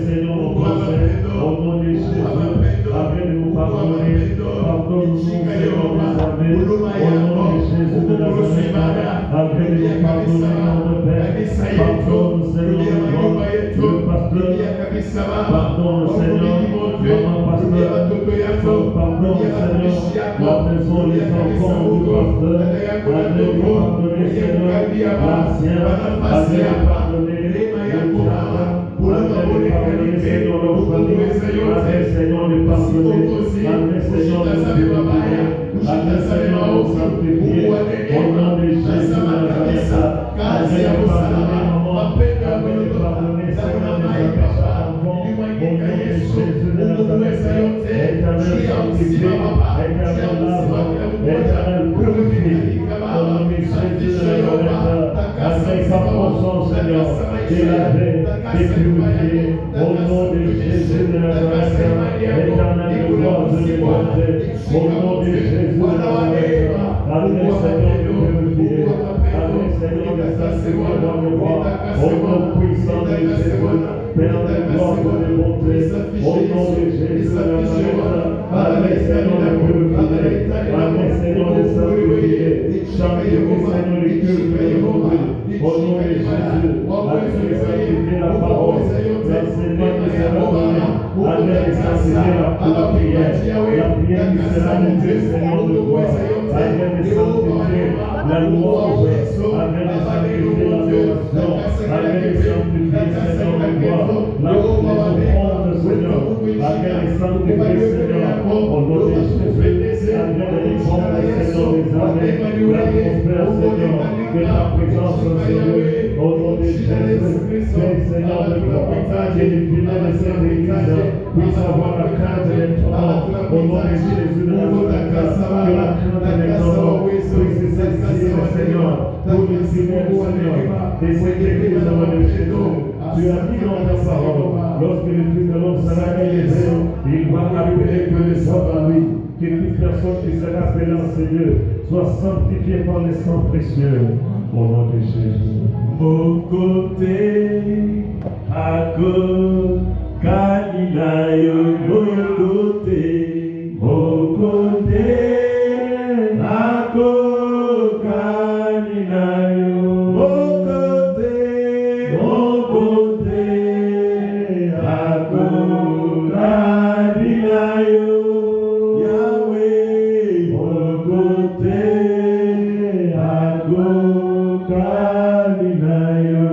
Seigneur, nos pensées, au nom de Jésus, afin de nous pardonner. Pardonne-nous, Seigneur, mes amis, au nom de Jésus de Nazareth, afin de nous pardonner, notre Père. Pardonne, Seigneur, le pasteur. Pardonne, Seigneur, maman pasteur. Pardonne, Seigneur, la maison, les enfants du pasteur. Allez nous pardonner, Seigneur, l'ancien. Allez nous pardonner, le diable. Allez nous pardonner, Seigneur, nos familles. Allez, Seigneur, nous pardonner. Allez, Seigneur, nous purifier. Allez, Seigneur, nous sanctifier. Au nom de Jésus de Nazareth. Allez nous pardonner, maman. Allez nous pardonner, Seigneur, nos enfants. Au nom de Jésus de Nazareth. Éternel sanctifié. Éternel lave. Éternel purifié. Au nom de Jésus de Nazareth. Avec sa puissance, Seigneur, délavé, dépurifié. Au nom de Jésus de Nazareth. Éternel de gloire, de liberté. Au nom de Jésus de Nazareth. Allez, Seigneur, de purifier. Allez, Seigneur, de sanctifier dans le roi. Au nom puissant de Jésus. Père de gloire, de bonté. Au nom de Jésus de Nazareth. Allez, Seigneur, de purifier. Allez, Seigneur, de sanctifier. Sanctifier, Seigneur, le culte de l'aujourd'hui. Au nom de Jésus. Allez, sanctifier la parole. L'enseignement qui sera donné. Allez, sanctifier la prière. La prière qui sera montée, Seigneur de gloire. Allez, sanctifier la louange. Allez, sanctifier l'adoration. Allez, sanctifier, Seigneur de gloire. La offrande, Seigneur. Allez, sanctifier, Seigneur. Au nom de Jésus. Allez, répondre, Seigneur, les armées. L'atmosphère, Seigneur. Que ta présence, Seigneur. Au nom de Jésus. Seigneur de gloire. Que les fidèles de cette église puissent avoir la crainte de l'éternel. Au nom de Jésus de Nazareth. Que la crainte de l'éternel puisse se saisir, Seigneur. Pour les fidèles, Seigneur. Et cette église au nom de Jésus. Tu as dit dans ta parole, lorsque le Fils de l'homme sera élevé, il va appeler que le soit par lui. Que toute personne qui sera appelée en Seigneur soit sanctifiée par le sang précieux. Au nom de Jésus. Mon côté, à côté, Kalilayo, mon côté, à côté, Kalilayo, mon côté, à côté, Kalilayo, Yahweh, mon côté, à côté, Kalilayo.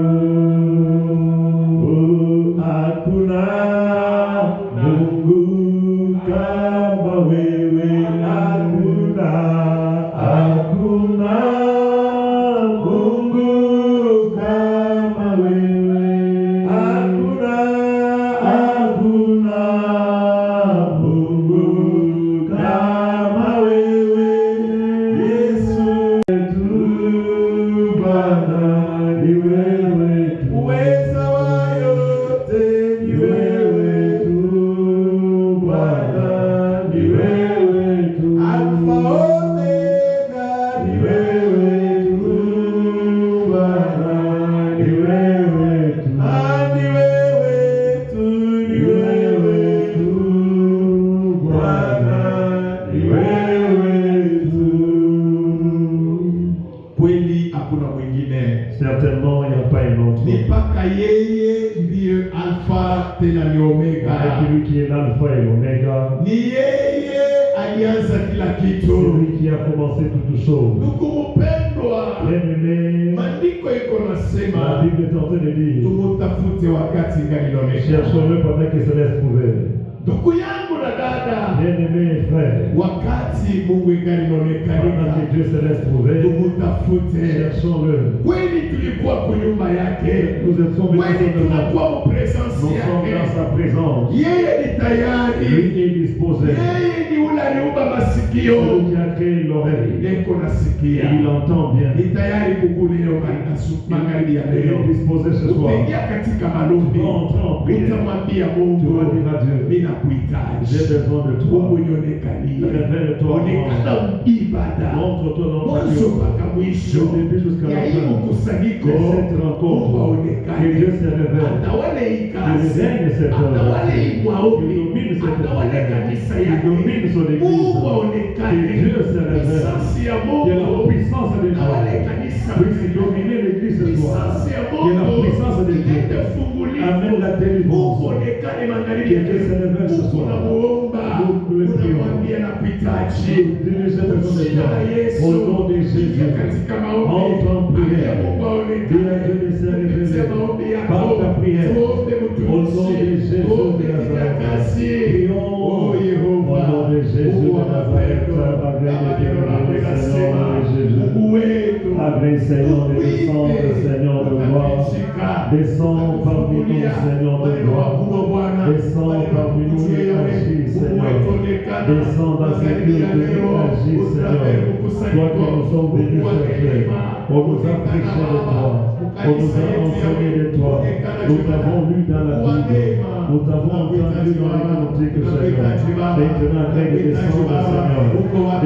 Certainement, il n'y a pas un autre. C'est lui qui est l'alpha et l'oméga. C'est lui qui a commencé toutes choses. Bien-aimé, la Bible est en train de dire, cherchons-le pendant qu'il se laisse trouver. Bien-aimé frère, pendant que Dieu se laisse trouver, cherchons-le. Nous étions nous sommes dans sa présence. Lui est disposé. Celui qui a créé l'oreille, il entend bien. Il est disposé ce soir. Tu vas entrer en prière. Tu vas dire à Dieu, j'ai besoin de toi. Révèle-toi. Montre-toi dans ta vie. Du début jusqu'à la fin de cette rencontre. Que Dieu se révèle. Que le règne cette œuvre. Il domine cette prière. Il domine son église. Que Dieu se révèle. Que la puissance de Dieu puisse dominer l'église de toi. Que la puissance de Dieu amène la délivrance. Que Dieu se révèle ce soir. Nous le prions. Nous dirigeons de Dieu. Au nom de Jésus. Entre en prière. Dieu a Dieu de se révéler par ta prière. Au nom de Jésus de Nazareth. Prions au nom de Jésus de Nazareth. Agrée Seigneur de descendre, Seigneur de gloire. Descends parmi nous, Seigneur de gloire. Descends parmi nous et agis, Seigneur. Descends dans ces lieux et agis, Seigneur. Toi que nous sommes venus chercher. On nous a prêché de toi. On nous a enseigné de toi. Nous t'avons lu dans la Bible. Nous t'avons entendu dans les cantiques, Seigneur. Maintenant, règle descendre, Seigneur. De nous faire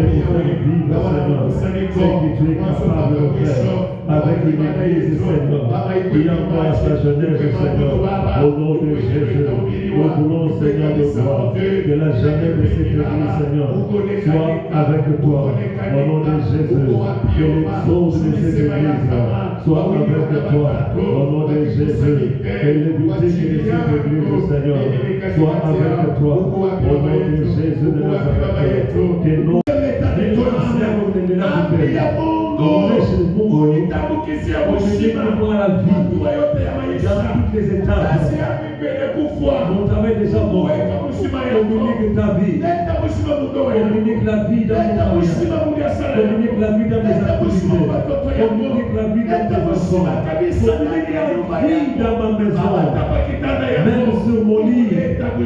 vivre, Seigneur. Ce que tu es capable de faire. Avec une église, Seigneur. Qui emploie sa jeunesse, Seigneur. Au nom de Jésus. Nous voulons, Seigneur, de gloire. Que la jeunesse de cette église, Seigneur, soit avec toi. Au nom de Jésus. Que l'exode de cette église soit avec toi. Au nom de Jésus. Que les boutiques de cette église, Seigneur, soit avec toi. Au nom de Jésus de Nazareth. Que nos les étapes. Mon travail déjà bon. Communique ta vie. Communique la vie dans mon travail. Communique la vie dans mes activités. Communique la vie dans tes enfants. Communique la vie dans ma maison. Même sur mon lit.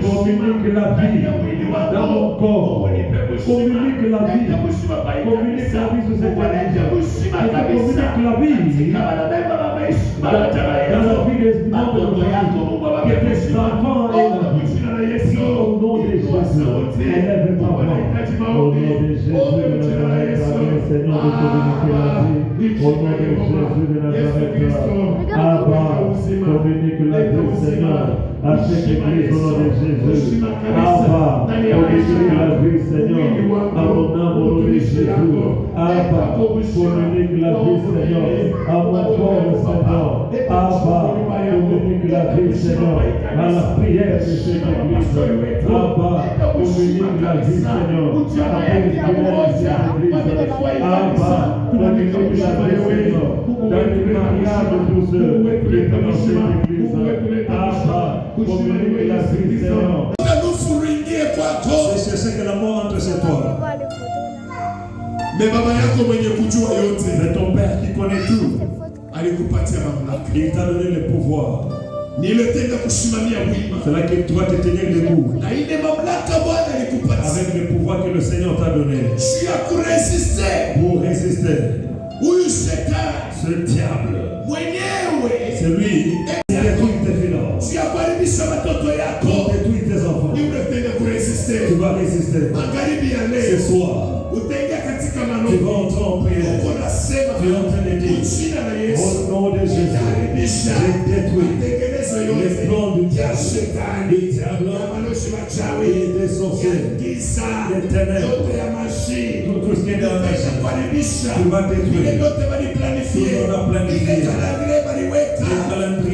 Communique la vie dans mon corps. Communique la vie. Communique la vie sur cette église. Communique la vie dans la vie des membres de que tes enfants aient la vie. Au nom de Jésus, élève ta voix. Au nom de Jésus de Nazareth, Seigneur, de communiquer la vie. Au nom de Jésus de Nazareth, Abba, communique la vie, Seigneur, à cette église au nom de Jésus. Abba, communique la vie, Seigneur, à mon âme au nom de Jésus. Abba, communique la vie, Seigneur, à mon corps, Seigneur. Abba, communique la vie, Seigneur, à la prière de cette église. Abba, communique la vie, Seigneur, à la prière de cette église. Abba, communique la vie, Seigneur, dans le mariage de tous ceux qui sont dans cette église. Abba, communique la vie, Seigneur. C'est ce que l'amour entre chez toi. Mais baba yako mwenye kujua yote, mais ton père qui connaît tout, alikupatia mamlaka. Il t'a donné le pouvoir. Niletenda kusimamia wima. C'est là que tu dois te tenir debout. Na ile mamlaka Bwana alikupatia. Avec le pouvoir que le Seigneur t'a donné. Tu as pour résister. Pour résister. Huyu shetani. Ce diable. Mwenyewe. C'est lui qui détruit tes finances. Tu as kuharibisha watoto yako. Qui détruit tes enfants. Ni unatenda kuresiste. Tu vas résister. Magharibi ya leo. Ce soir. Utaingia katika maneno. Tu vas entrer en prière. Uko nasema. Tu es en train de dire. Jina la Yesu. Au nom de Jésus. Je détruis les plans du diable. Du diable. Et des sorciers. Des ténèbres. Tout ce qui est dans la magie. Tu vas détruire. Tout ce qu'on a planifié. Les calendriers de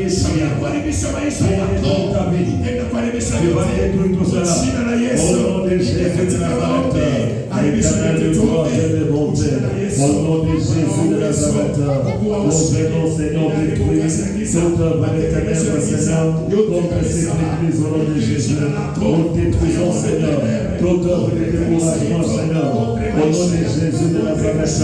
ta vie. Tu vas détruire tout cela. Au nom de Jésus de Nazareth. Éternel de gloire et de bonté. Au nom de Jésus de Nazareth. Nous venons, Seigneur, détruire toute œuvre des ténèbres, Seigneur, contre cette église au nom de Jésus. Nous détruisons, Seigneur, toute œuvre de découragement, Seigneur, au nom de Jésus de Nazareth.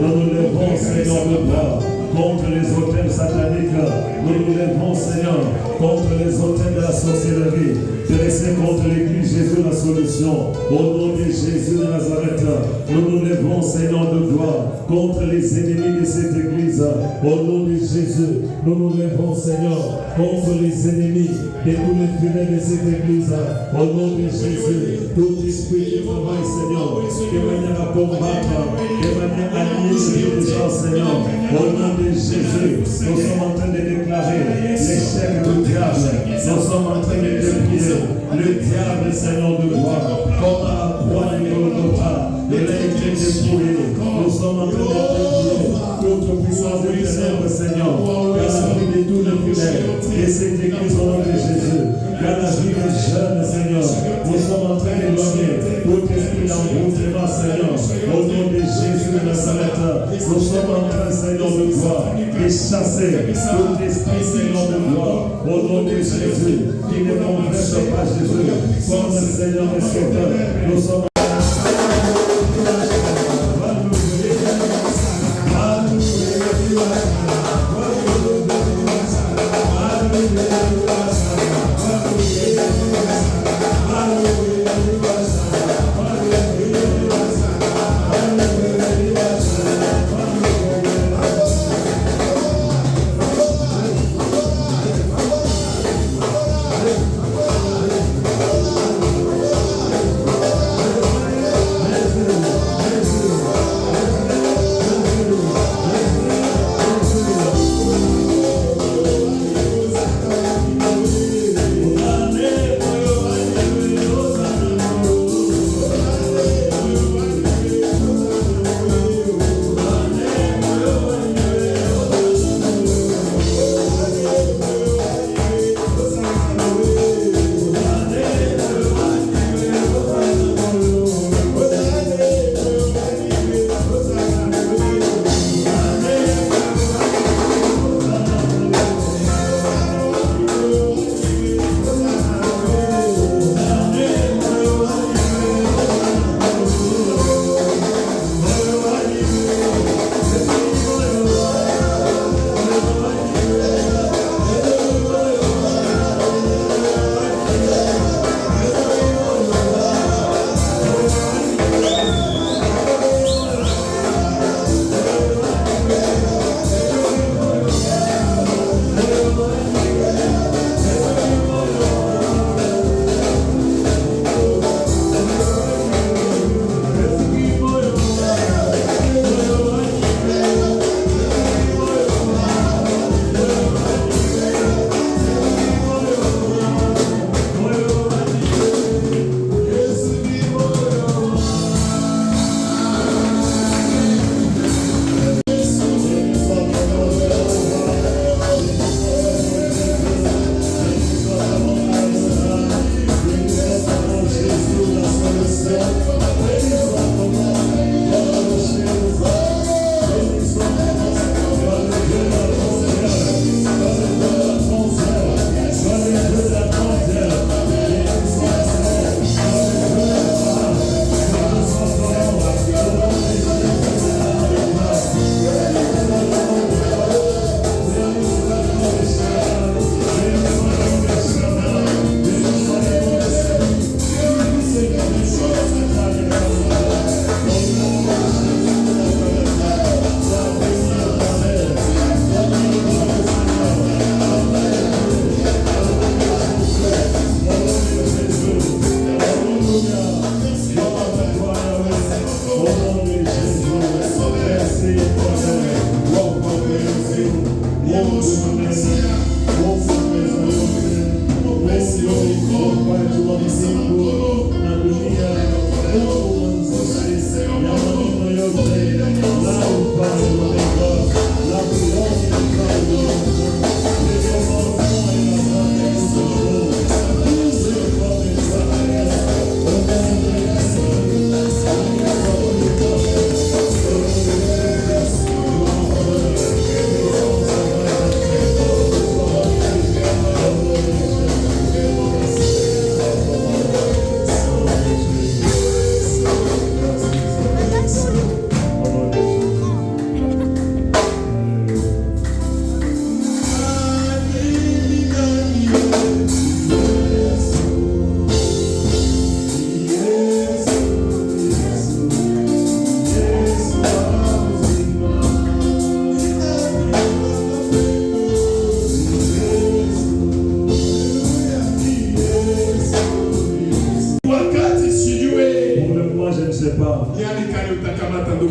Nous nous levons, Seigneur, de bras contre les autels sataniques. Nous nous levons, Seigneur, contre les autels de la sorcellerie. Dressés contre l'église Jésus la solution. Au nom de Jésus de Nazareth, nous nous levons, Seigneur de gloire, contre les ennemis de cette église. Au nom de Jésus, nous nous levons, Seigneur, contre les ennemis de tous les fidèles de cette église. Au nom de Jésus, tout esprit de travail, Seigneur, de manière à combattre, de manière à lier les gens, Seigneur. Au nom de Jésus, nous sommes en train de déclarer l'échec du diable. Nous sommes en train de déclarer Seigneur de gloire, comme à la croix de Golgotha, il a été dépouillé. Nous sommes en train de prier contre puissance des ténèbres, Seigneur, car la vie de tous les fidèles, et cette église au nom de Jésus, car la vie des jeunes, Seigneur, nous sommes en train d'éloigner tout esprit d'embrouillement, Seigneur, au nom de Jésus de Nazareth, nous sommes en train, Seigneur de gloire, de chasser tout esprit, Seigneur de gloire, au nom de Jésus, qui ne confesse pas Jésus, comme le Seigneur et Sauveur, nous sommes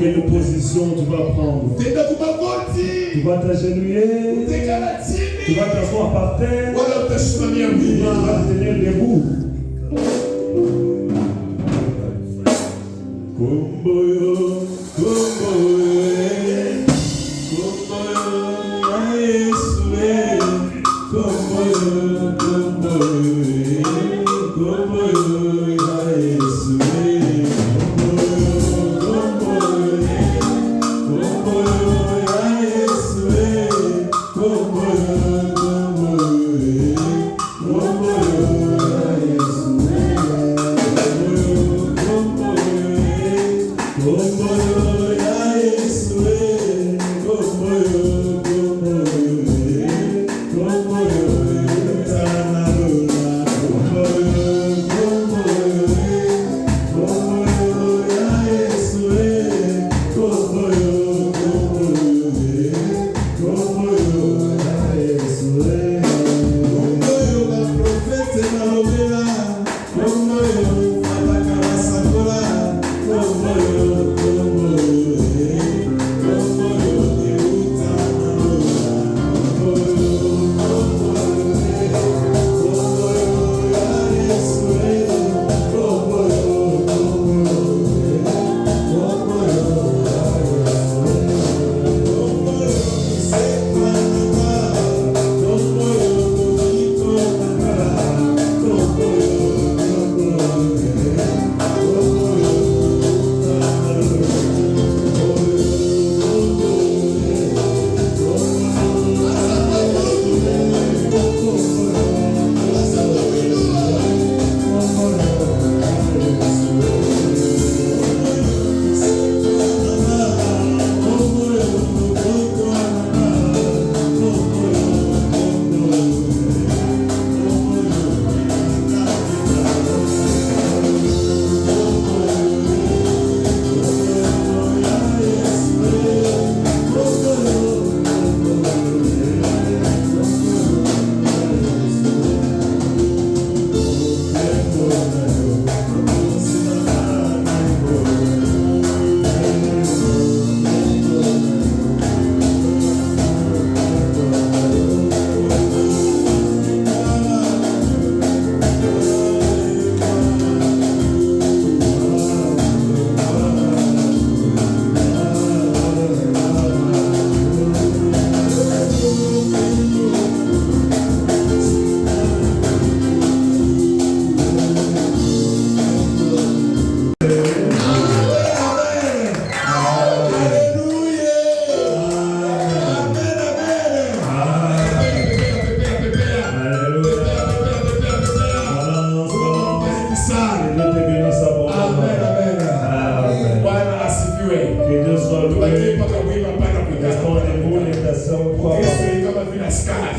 quelle position tu vas prendre. Tu vas t'agenouiller, tu vas t'asseoir par terre, tu vas tenir debout.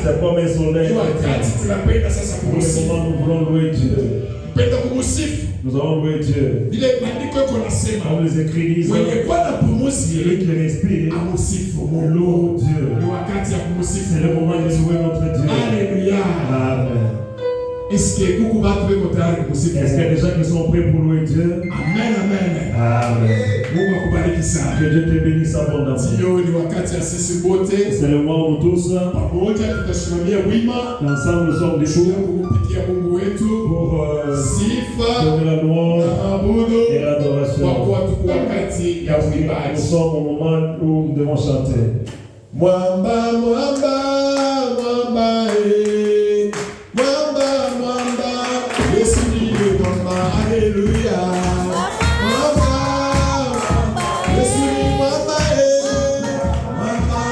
C'est comme un soleil. Pour le moment, nous voulons louer Dieu. Nous allons louer Dieu. Comme les écrits disent, celui qui respire loue Dieu. C'est le moment de louer notre Dieu. Amen. Est-ce qu'il y a des gens qui sont prêts pour louer Dieu? Amen, amen. Amen. Que Dieu te bénisse abondamment. C'est le moment où nous tous, ensemble, nous sommes debout pour donner la louange et l'adoration. Nous sommes au moment où nous devons chanter. Mwamba, mwamba, mwamba, mwamba, mwamba, Yesu ndiye mwamba, haleluya. Mwamba, Yesu ni mwamba, mwamba,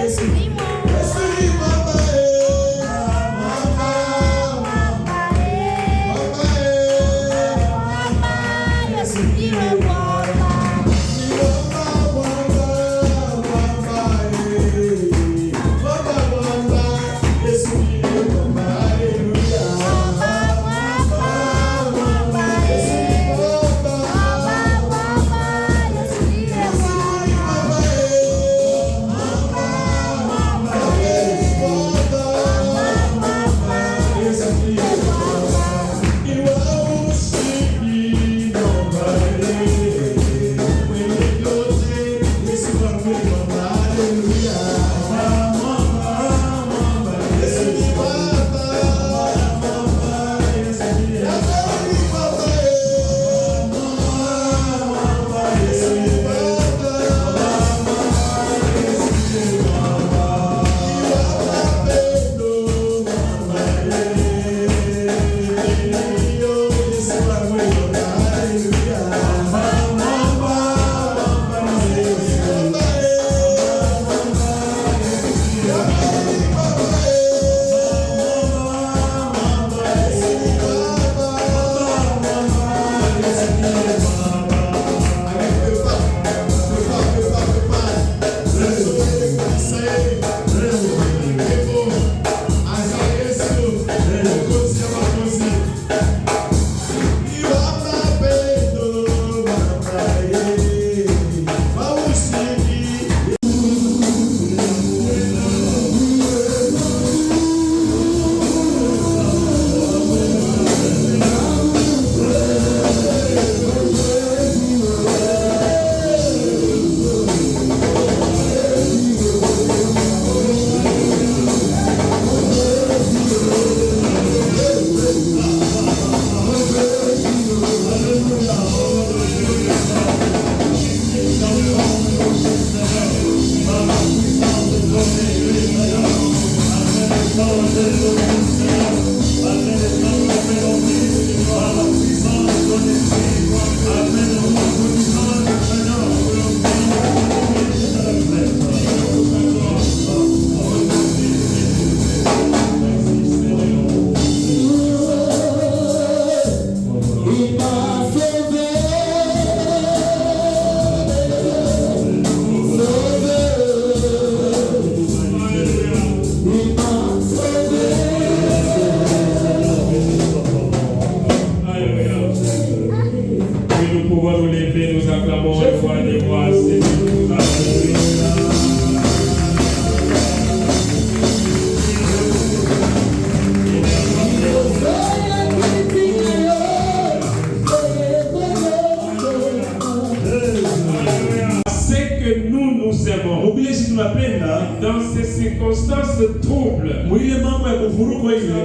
Yesu ni mwamba, Yesu ni mwamba, mwamba, mwamba, Yesu ni mwamba. Mwamba,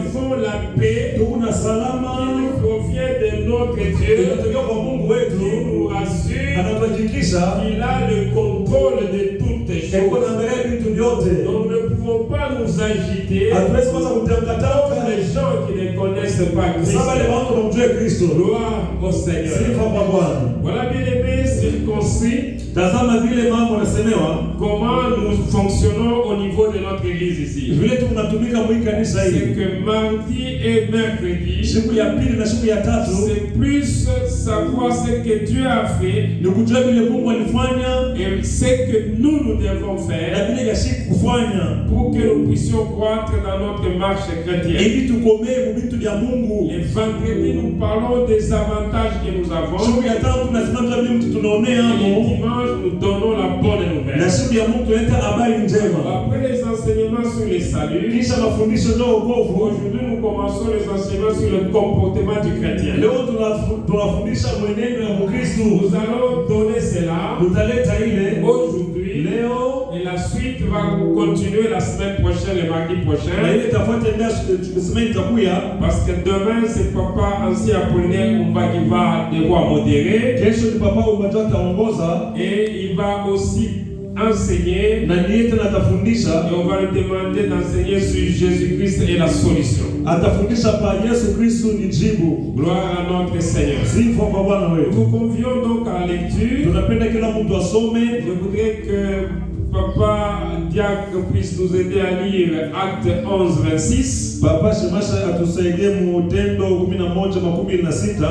avons la paix tuko na salama qui provient de notre Dieu, inatokea kwa Mungu qui wetu, nous rassure anatuhakikisha qu'il a le contrôle de toutes eko choses. naangalia vitu vyote. Nous ne pouvons pas nous agiter Hatuwezi kwanza comme kutangatanga les gens qui ne connaissent pas Christ. sasa wale watu wanamjua Kristo. Gloire au Seigneur. Sifa kwa Bwana. Voilà, bien aimés, circoncis, Tazama vile mambo yanasemewa, comment nous fonctionnons au niveau de notre église ici. vile tunatumika mwi kanisa C'est hili. que mardi et mercredi, Siku ya pili na siku ya tatu c'est plus savoir ce que Dieu a fait ni kujua vile Mungu alifanya et ce que nous devons na faire vile yashiki kufanya pour que nous puissions croître dans notre marche chrétienne. ili tukomee mu vitu vya Mungu. Et vendredi, nous parlons des avantages que nous avons. Siku ya tatu tunasimama vile mtu tunaonea Et hapo, dimanche, nous donnons la bonne na nouvelle. siku ya Mungu tunaleta habari njema. Après les enseignements sur les saluts, Kisha mafundisho ya wokovu. aujourd'hui nous commençons les enseignements sur le comportement du chrétien. Leo tunafundisha mwenendo ya Mkristo. Nous allons donner cela Tutaleta ile aujourd'hui leo et la suite va continuer la semaine prochaine, le mardi na prochain. ile itafuata ndio semaine itakuya. Parce que demain c'est Papa Ancien Apollinaire Umba qui va devoir modérer Kesho ni papa umbato ataongoza et il va aussi enseigner. na niye tena atafundisha. Et on va lui demander d'enseigner sur Jésus-Christ et la solution. Atafundisha pa Yesu Kristo ni jibu. Gloire à notre Seigneur. Sifa kwa Bwana Nous wetu. vous convions donc à la lecture. Tunapenda kila mtu asome. Je voudrais que Papa Diacre puisse nous aider à lire Acte 11, 26. Papa Shemasha atusaidie Mutendo 11:16.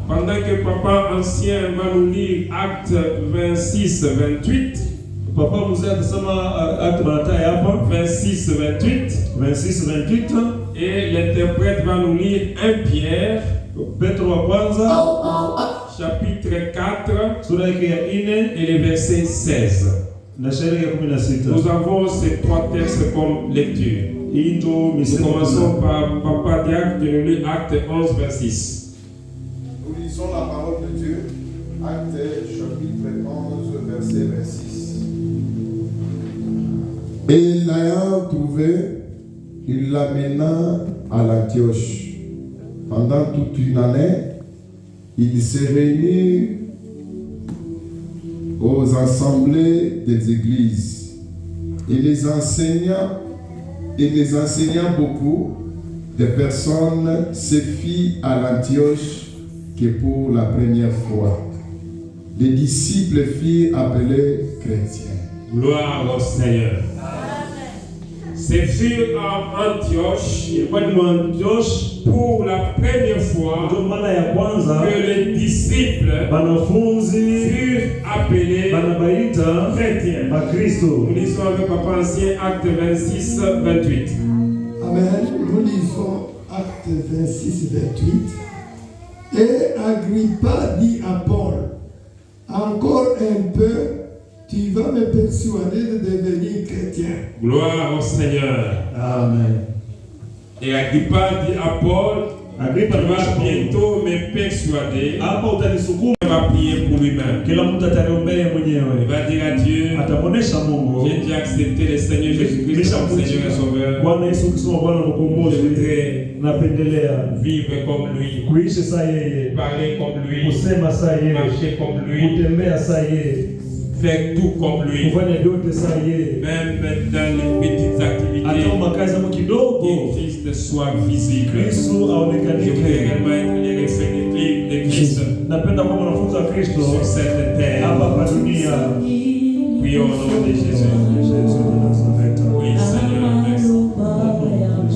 Pendant que Papa Ancien va nous lire Acte 26, 28. Papa mzee atasema Acte Bataille hapa 26, 28. 26-28. Et l'interprète va nous lire 1 Pierre, Petro wa kwanza chapitre 4, sura yake ya 4 et le verset 16. na shairi ya 16. Nous avons ces trois textes comme lecture. Hii ndio Nous misemo. commençons par Papa Diacre de nous lire Acte 11, 26. Nous lisons la parole de Dieu, Acte chapitre 11, verset 26. Et l'ayant trouvé, il l'amena à l'Antioche. Pendant toute une année, il s'est réuni aux assemblées des églises et les enseignants beaucoup de personnes se fient à l'Antioche que pour la première fois. Les disciples furent appelés chrétiens. Gloire au Seigneur. C'est fut en Antioche Ilikuwa ni Antioche pour la première fois ndio mara ya kwanza que les disciples wanafunzi furent appelés wanabaita chrétiens. Makristo. Nous lisons avec Papa Ancien Acte 26, 28. Amen. Nous lisons Acte 26, 28. Et Agrippa dit à Paul, encore un peu, tu vas me persuader de devenir chrétien. Gloire au Seigneur. Amen. Et Agrippa dit à Paul, Agrippa tu vas anamwambia bientôt me persuader. hapa utanisukuma, Il va prier pour lui-même. kila mtu ataniombea Il mwenyewe, va dire à Dieu, atamuonesha Mungu. j'ai déjà accepté le Seigneur Jésus-Christ comme Seigneur et Sauveur. Bwana Yesu Kristo Bwana Je mkombozi. voudrais Napendelea vivre comme lui, kuishi saa yeye, parler comme lui, kusema saa yeye, marcher comme lui, kutembea saa yeye, faire tout comme lui, kufanya vyote saa yeye, même dans les petites hata activités. makazi yangu kidogo Que Christ soit visible. Kristo Je voudrais aonekanike. réellement être les reflets de Christ Napenda kuwa mwanafunzi wa Kristo sur cette terre. hapa hapa dunia. Prions au nom de Jésus. Oui, Seigneur, merci.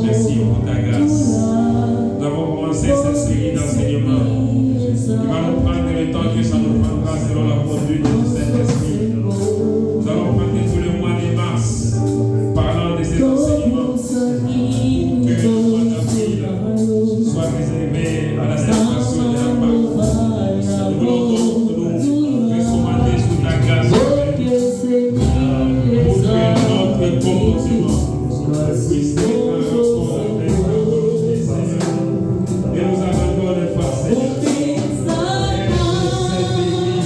Merci pour ta grâce. Nous avons commencé cette série d'enseignements qui va nous prendre le temps que ça nous prendra selon la conduite du Saint-Esprit. Nous allons prendre tout le mois de mars parlant de ces enseignements pour que le mois d'avril soit réservé à la célébration de la Pâque. Nous voulons donc nous recommander sous ta grâce pour que notre comportement puisse être encore avec la volonté, Seigneur. Et nous abandonne face, Seigneur. Aide cette Église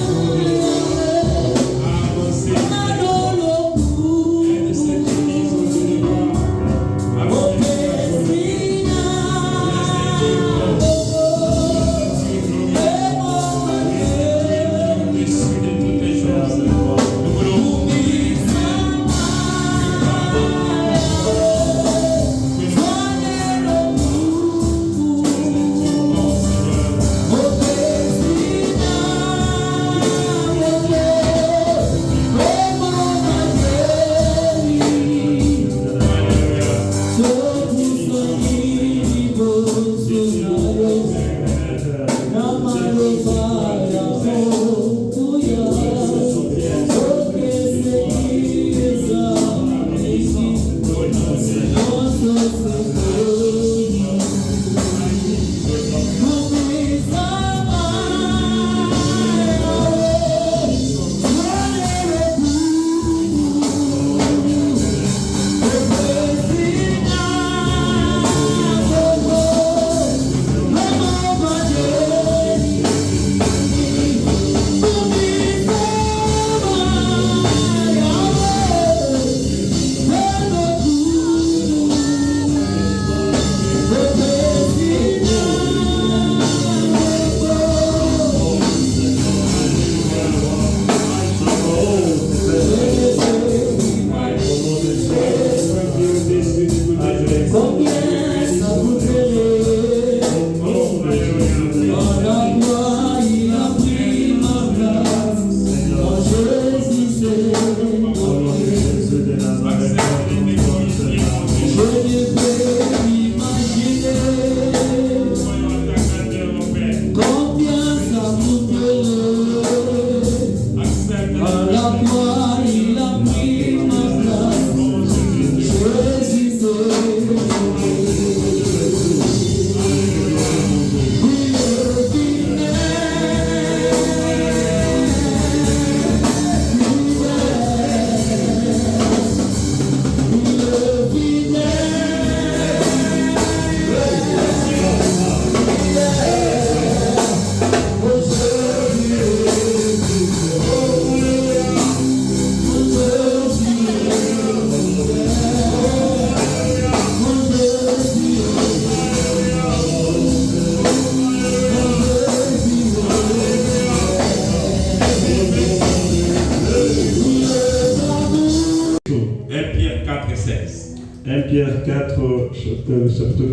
chapitre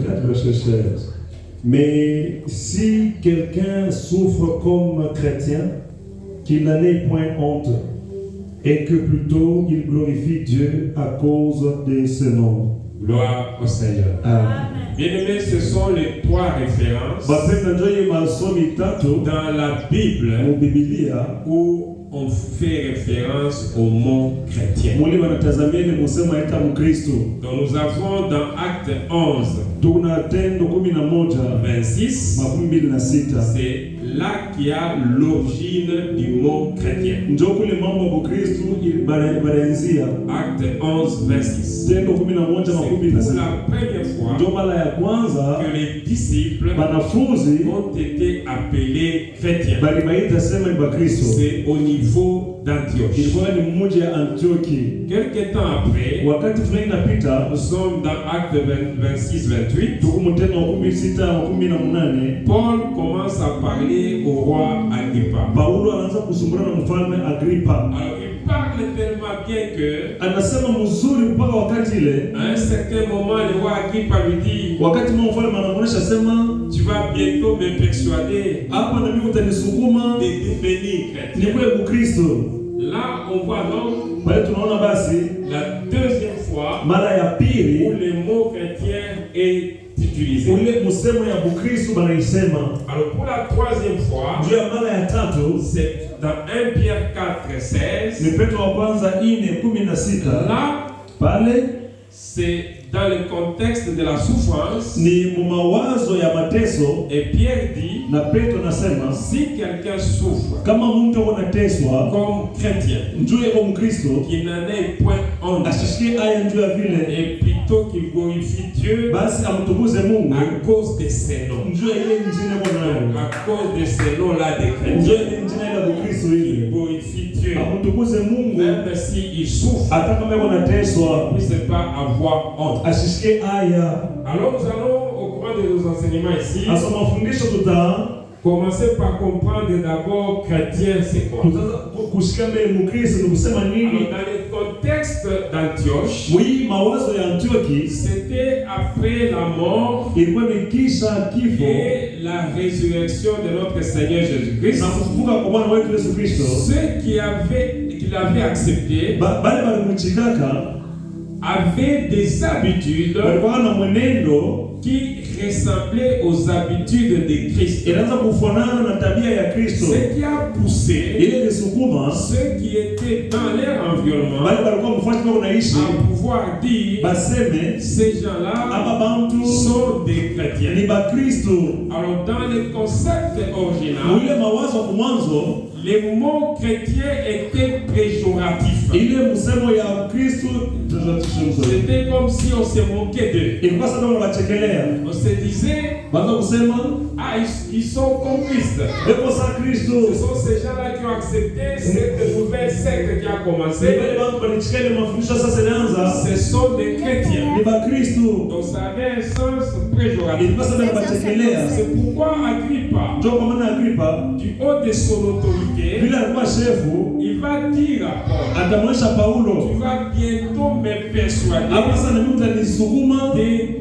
4, verset 16. Mais si quelqu'un souffre comme chrétien, qu'il n'en ait point honte, et que plutôt il glorifie Dieu à cause de ce nom. Gloire au Seigneur. Amen. Bien-aimés, ce sont les 3 références dans la Bible où on fait référence au mot chrétien. Donc nous avons dans Acte 11, 26, c'est là qu'il y a l'origine du mot chrétien. Acte 11, 26. C'est pour la première fois que les disciples ont été appelés chrétiens. C'est au niveau d'Antioche. Quelques temps après, nous sommes dans Acte 26-28. Paul commence à parler au roi Agrippa. Alors il parle tellement bien que à un certain moment le roi Agrippa lui dit, tu vas bientôt me persuader de devenir chrétien. Là on voit donc la deuxième fois où le mot chrétien est utilisé. Alors pour la troisième fois, c'est dans 1 Pierre 4, 16. Là, c'est dans le contexte de la souffrance. Et Pierre dit, si quelqu'un souffre comme chrétien, qu'il n'en ait point honte, et plutôt qu'il glorifie Dieu à cause de ces noms. À cause de ces noms-là des chrétiens, il glorifie Dieu. Même s'il souffre, il ne puisse pas avoir honte. Alors nous allons au cours de nos enseignements ici commencer par comprendre d'abord chrétien c'est quoi. Alors, dans le contexte d'Antioche, c'était après la mort et la résurrection de notre Seigneur Jésus-Christ. Ceux qui l'avaient accepté avaient des habitudes qui ressemblaient aux habitudes de Christ. Ce qui a poussé ceux qui étaient dans leur environnement à pouvoir dire ces gens-là sont des chrétiens. Alors dans le concept original, les mots chrétiens étaient péjoratifs. C'était comme si on se moquait d'eux. On se disait, ils sont comme Christ. Ce sont ces gens-là qui ont accepté cette nouvelle secte qui a commencé. Ce sont des chrétiens. Donc ça avait un sens péjoratif. C'est pourquoi Agrippa, du haut de son autorité, il va dire à Paul, tu vas bientôt me persuader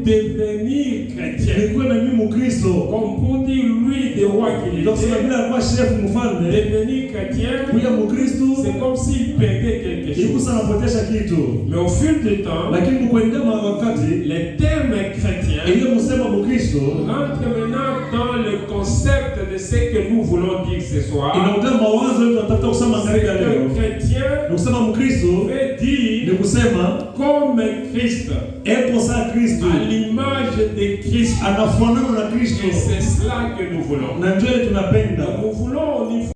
de devenir chrétien. Comme pour dire lui des rois qu'il était, devenir chrétien, c'est comme s'il perdait quelque chose. Mais au fil du temps, les termes chrétiens rentrent maintenant dans le concept de ce que nous voulons dire ce soir. C'est que chrétien veut dire comme Christ, à l'image de Christ. Et c'est cela que nous voulons. Nous voulons au niveau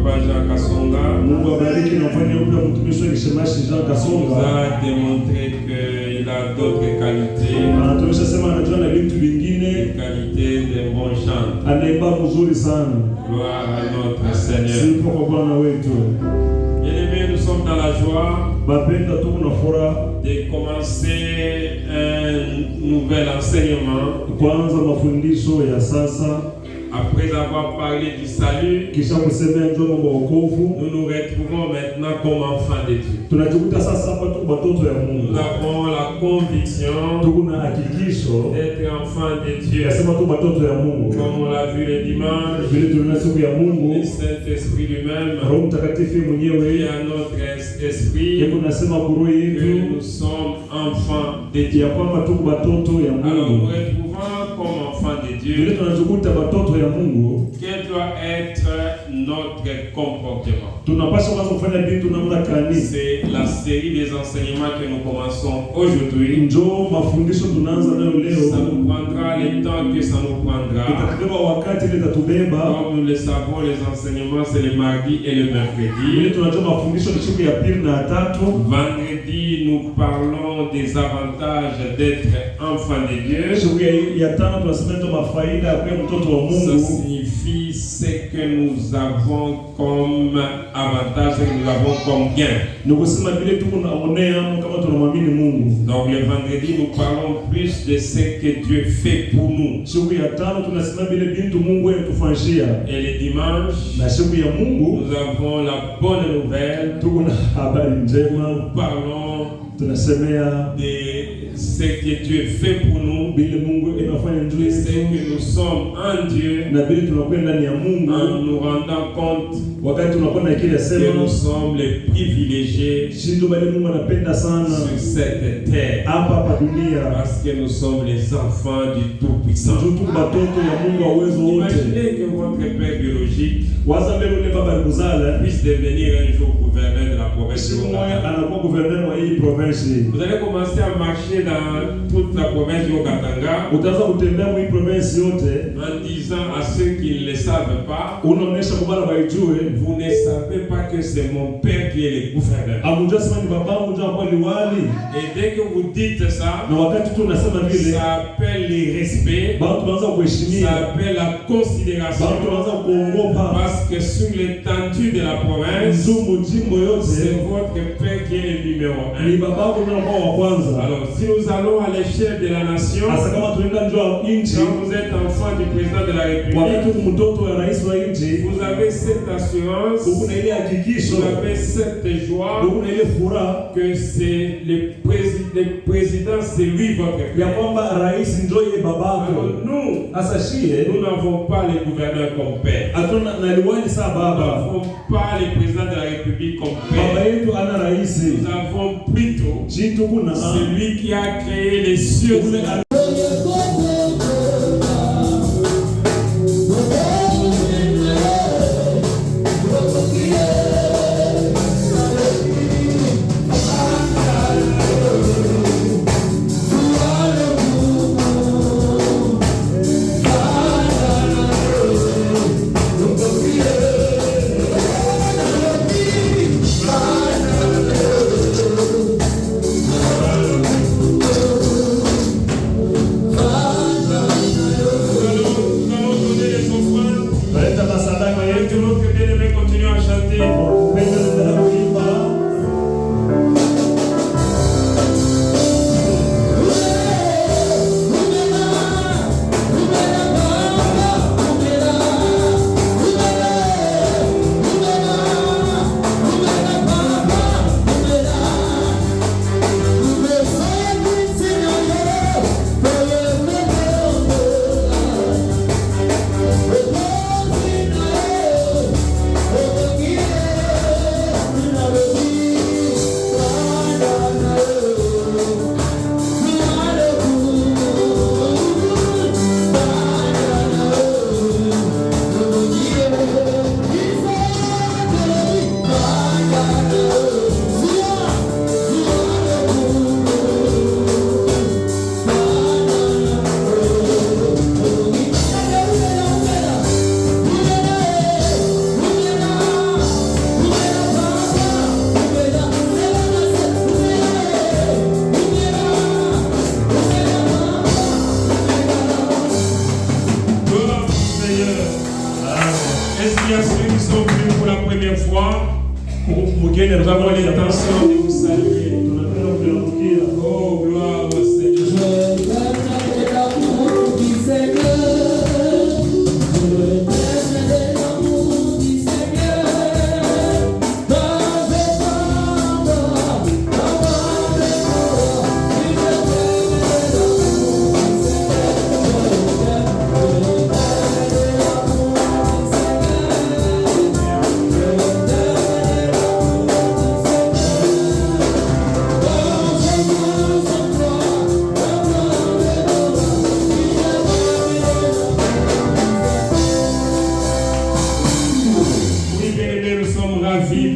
Papa Jean Kasonga Mungu abariki na mfanye upya mtumishi wa Kishemashi Jean nous Kasonga. a démontré qu'il a d'autres qualités, Anatuonyesha sema anajua na vitu vingine, qualités de bon chant. anaimba mzuri sana. Gloire à notre Seigneur. Sifa kwa Bwana wetu. Bien-aimés, nous sommes dans la joie Bapenda tuko na furaha de commencer un nouvel enseignement kwanza mafundisho ya sasa. après avoir parlé du salut. Kisha kusemea njoo mambo ya wokovu, Nous nous retrouvons maintenant comme enfants de Dieu. tunajikuta sasa hapa tuko watoto ya Nous Mungu. avons la conviction Tuko na hakikisho d'être enfants de Dieu. yasema tu watoto ya Mungu. Comme on l'a vu le dimanche, Vile tuliona siku ya le Mungu, Saint-Esprit lui-même Roho Mtakatifu dit mwenyewe à notre esprit yeye kunasema kwa roho que yetu nous sommes enfants de Dieu. ya kwamba tuko watoto ya Alors nous Mungu. retrouvons comme enfants de Vile Dieu. tunajikuta watoto ya Mungu, Quel doit être notre comportement? tunapaswa kwanza kufanya vitu namna gani? C'est la série des enseignements que nous commençons aujourd'hui. Njoo mafundisho tunaanza nayo Ça leo, nous prendra le temps que ça nous prendra. itatubeba wakati ile itatubeba. Comme nous le savons, les enseignements c'est le mardi et le Vile mercredi. tunajua mafundisho ni siku ya pili na ya tatu. Vendredi, nous parlons des avantages d'être enfant de Dieu. Siku ya tano tunasema ndio mafaida ya kuwa mtoto wa Ça Mungu. signifie ce que nous avons comme avantage, ce que nous avons comme gain. Ni kusema vile tuko naonea kama tunamwamini Mungu. Donc le vendredi, nous parlons plus de ce que Dieu fait pour nous. Siku ya tano tunasema vile bintu Mungu yatufanyia. Et le dimanche, Na siku ya Mungu nous avons la bonne nouvelle. tuko na habari njema, Nous parlons tunasemea de ce que Dieu fait pour nous, vile Mungu inafanya de njoo ce yetu, que nous sommes en Dieu, na vile tunakuwa ndani ya Mungu, en nous rendant compte wakati tunakuwa na kile que sema nous sommes les privilégiés shindo bali Mungu anapenda sana sur cette terre, hapa dunia. parce que nous sommes les enfants du Tout-Puissant. Tuko watoto ya Mungu wa uwezo wote. Imaginez que votre père biologique Waza mbele ule baba alikuzala puisse devenir un jour gouverneur de la province. siku moja anakuwa gouverneur wa hii province. Vous allez commencer à marcher dans toute la province du Katanga Utaanza kutembea mu hii province yote, en disant à ceux qui ne le savent pas, unaonesha kwa bana waijue, vous ne savez pas que c'est mon père qui est le gouverneur. amujua sema ni babangu ndio kwa liwali. Et dès que vous dites ça, Na wakati tu unasema vile, ça appelle le respect, bado tunaanza ça kuheshimia, appelle la considération, bado tunaanza kuogopa. parce que sur l'étendue de la province, Nzumu jimbo c'est yote votre père qui est le numéro ni 1. babangu ndio kwa wa kwanza. Alors, si nous allons à l'échelle de la nation, Hasa kama tunaenda njoo nchi, quand vous êtes enfant du président de la République, wakati uko mtoto wa rais wa nchi, vous avez cette assurance, uko na ile hakikisho, vous avez cette joie uko na ile furaha que c'est le président, c'est lui votre ya père. kwamba rais ndio yeye Alors babako. nous, Hasa shie nous n'avons pas le gouverneur comme père. hatuna na liwali saa Nous baba, n'avons pas le président de la République comme baba père. yetu ana rais. Nous avons plutôt Chitu kuna celui qui a créé les cieux. ule Est-ce qu'il y a ceux qui sont venus pour la première fois? Nous avons l'intention de vous saluer. Oh, gloire au Seigneur.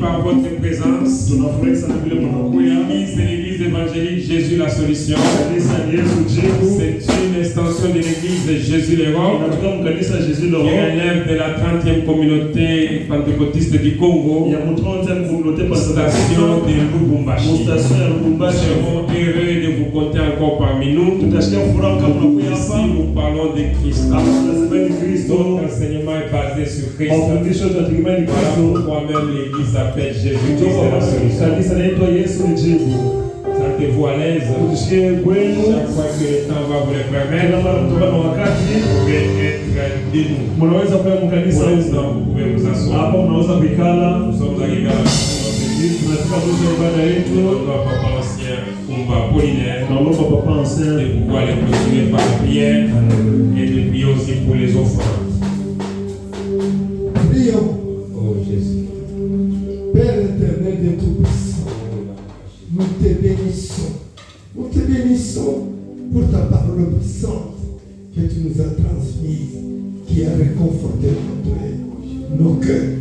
Par votre présence, l'église et l'église évangélique Jésus la solution. C'est une extension de l'église de Jésus l'Europe qui relève de la 30e communauté pentecôtiste du Congo, station de Lubumbashi. Nous serons heureux de vous compter encore parmi nous. Ici nous parlons de Christ. Notre enseignement est basé sur Christ. Voilà pourquoi même l'église s'appelle Jésus-Christ la solution. Sentez-vous à l'aise. Chaque fois que le temps va vous le permettre, vous pouvez être de nous. Pour l'instant, vous pouvez vous asseoir. Nous sommes arrivés à la notre papa ancien, Kumba Apollinaire, de pouvoir les continuer par la prière et de prier aussi pour les offrandes. Prions. Oh Jésus. Père éternel de Tout-Puissant, nous te bénissons. Nous te bénissons pour ta parole puissante que tu nous as transmise, qui a réconforté nos cœurs.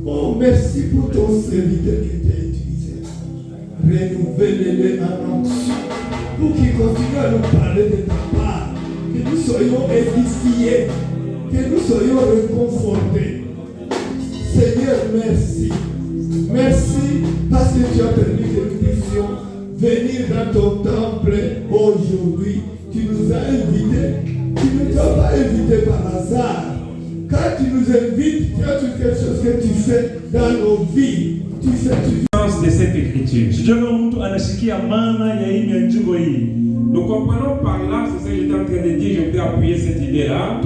Oh, merci pour ton serviteur qui t'a utilisé. Renouvelle-le en onction pour qu'il continue à nous parler de ta part, que nous soyons édifiés, que nous soyons réconfortés. Seigneur, merci. Merci parce que tu as permis que nous puissions venir dans ton temple aujourd'hui. Tu nous as invités. Tu ne nous as pas invités par hasard. Quand tu nous invites, tu as quelque chose que tu fais dans nos vies. Tu fais de cette écriture. Nous comprenons par là, c'est ce que j'étais en train de dire, je peux appuyer cette idée-là.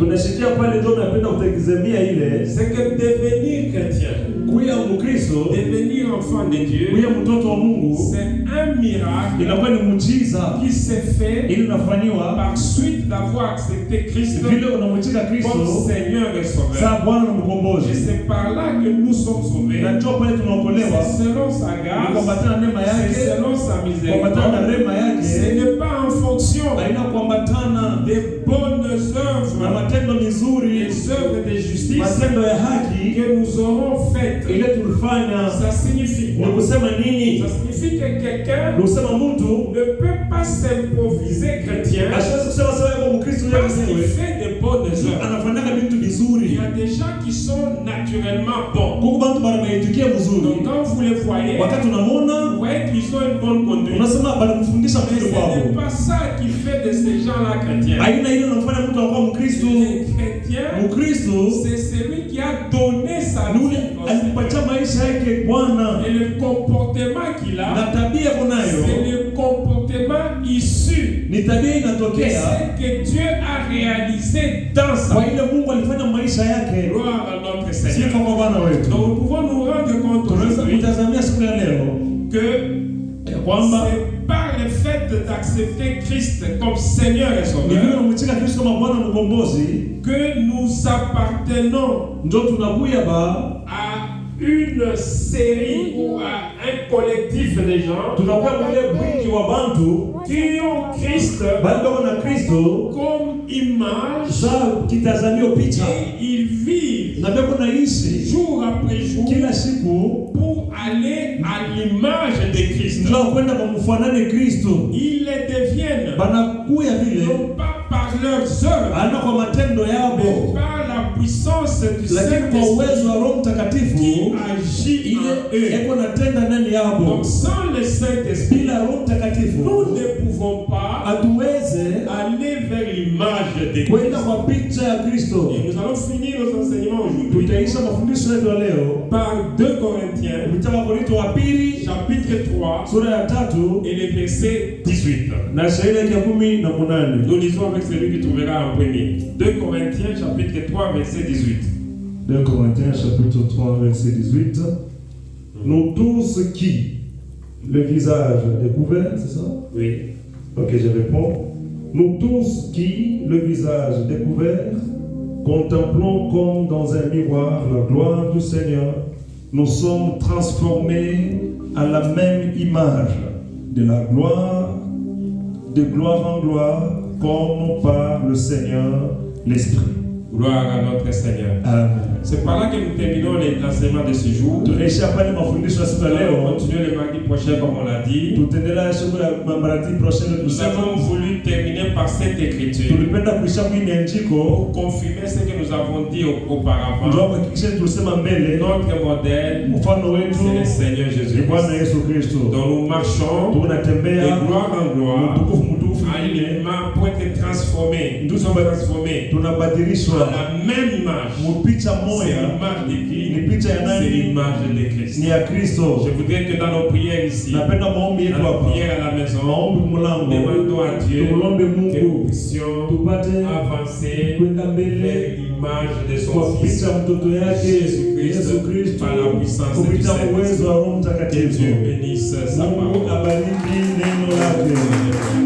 C'est que devenir chrétien, devenir enfant de Dieu, c'est un miracle qui s'est fait par suite d'avoir accepté Christ comme Seigneur et Sauveur. Et c'est par là que nous sommes sauvés. C'est selon sa grâce, c'est selon sa miséricorde. Ce n'est pas en fonction des bonnes œuvres, des œuvres de justice que nous aurons faites. Ça signifie quoi? Ça signifie que quelqu'un ne peut pas s'improviser chrétien parce qu'il fait des bonnes œuvres. Il y a des gens qui sont naturellement bons. Donc quand vous les voyez, vous voyez qu'ils ont une bonne conduite. Mais ce n'est pas ça qui fait de ces gens-là chrétiens. Le chrétien, c'est celui qui a donné sa vie. Et le comportement qu'il a, c'est le comportement issu de ce que Dieu a réalisé dans sa vie. Gloire à notre Seigneur. Donc nous pouvons nous rendre compte aujourd'hui que c'est par le fait d'accepter Christ comme Seigneur et Sauveur que nous appartenons à une série ou à un collectif de gens qui ont Christ comme image et ils vivent jour après jour pour aller à l'image de Christ. Ils les deviennent non pas par leurs œuvres mais par la puissance puissance du lakini kwa Saint-Esprit uwezo wa Roho qui Mtakatifu agit en ile eux. eko natenda ndani yabo. Donc sans le Saint-Esprit, Bila Roho Mtakatifu nous ne pouvons pas hatuweze aller vers l'image de kwenda Christ. kwa picha ya Kristo. Et nous allons finir nos enseignements aujourd'hui Tutaisha mafundisho yetu ya leo par 2 Corinthiens kutoka Wakorintho wa pili chapitre 3 sura ya 3 et le verset 18. na shairi ya 18. Nous lisons avec celui qui trouvera en premier. 2 Corinthiens chapitre 3 verset 18. 2 Corinthiens chapitre 3 verset 18. Nous tous qui, le visage découvert, c'est ça? Oui. Ok, je réponds. Nous tous qui, le visage découvert, contemplons comme dans un miroir la gloire du Seigneur, nous sommes transformés à la même image, de la gloire, de gloire en gloire, comme par le Seigneur l'Esprit. Gloire à notre Seigneur. Amen. C'est par là que nous terminons l'enseignement de ce jour. Tunaisha pale mafundisho ya siku ya Nous allons leo. continuer le mardi prochain comme on l'a dit. Tutaendelea shughuli ya maradi prochaine. Nous avons voulu terminer par cette écriture Tulipenda kuisha hii andiko pour confirmer ce que nous avons dit auparavant. ndio kuhakikisha tulisema mbele Notre modèle, mfano wetu c'est le Seigneur ni Jésus. Bwana Yesu Kristo. Donc nous marchons de Tunatembea gloire en gloire mtukufu à l'image pour être transformés. Nous sommes transformés à tunabadilishwa la même image. mupicha C'est moya l'image de Christ. ni picha ya C'est nani? l'image de Christ. Ni ya Kristo. Je voudrais que dans nos prières ici, Napenda maombi yetu dans nos hapa, prières à la maison, maombi mulango, demandons à Dieu tumulombe que nous Mungu puissions tupate avancer kwenda vers mbele l'image de kwa son Fils. picha mtoto yake Yesu Kristo par la puissance du kupitia uwezo wa Roho Que Mtakatifu. Dieu bénisse sa Mungu parole. abariki neno lake.